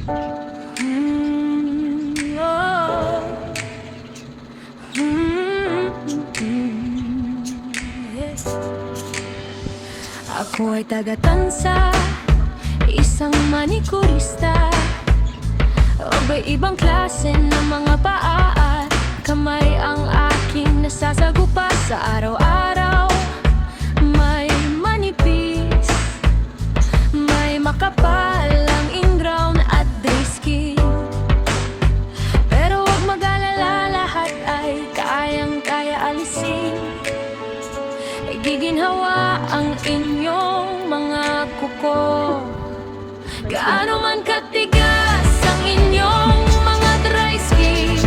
Oh. Yes. Ako ay taga-Tansa, isang manikurista. Iba-ibang klase ng mga paa at kamay ang aking nasasagupa sa araw-araw. May manipis, may makapal ang ingrown at dry skin. Pero huwag mag-alala, lahat ay kayang-kaya alisin. Giginhawa ang inyong mga kuko. Gaano man katigas ang inyong mga dry skin,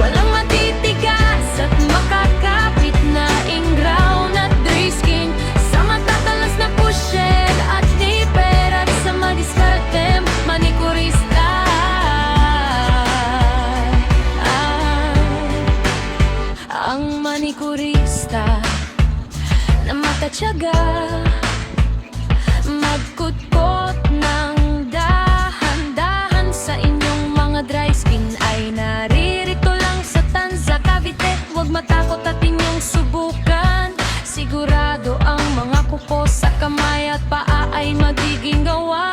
walang matitigas at makakapit na ingrown at dry skin. Sa matatalas na pushed at nipper at sa madiskarte manikurista. Ang manikurista na matatyaga, magkutkot ng dahan-dahan sa inyong mga dry skin, ay naririto lang sa Tanza, Cavite. Huwag matakot at inyong subukan. Sigurado ang mga kuko sa kamay at paa ay magiging gawaan.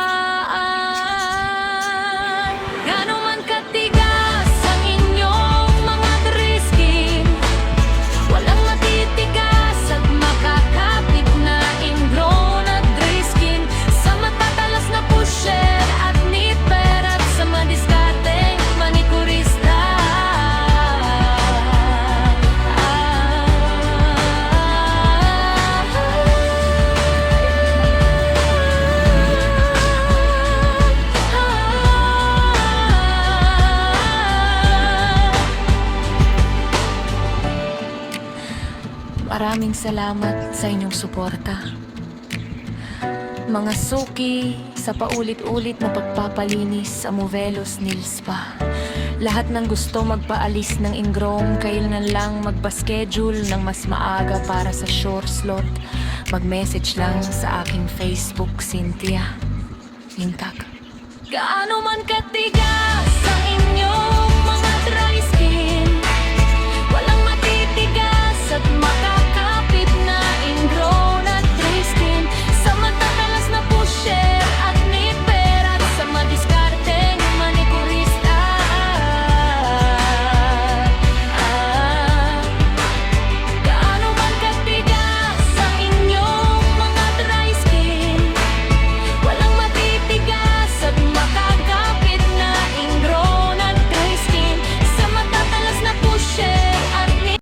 Gaano man katigas ang inyong mga dry skin, walang matitigas at makakapit na ingrown at dry skin. Sa matatalas na pushed at nipper at sa madiskarte manikurista. Maraming salamat sa inyong suporta, mga suki, sa paulit-ulit na pagpapalinis sa Movelos Nail Spa. Lahat ng gusto magpaalis ng ingrown, kailan lang magpa-schedule ng mas maaga para sa sure slot, mag-message lang sa aking Facebook, Cynthia Lintag. Gaano man katigas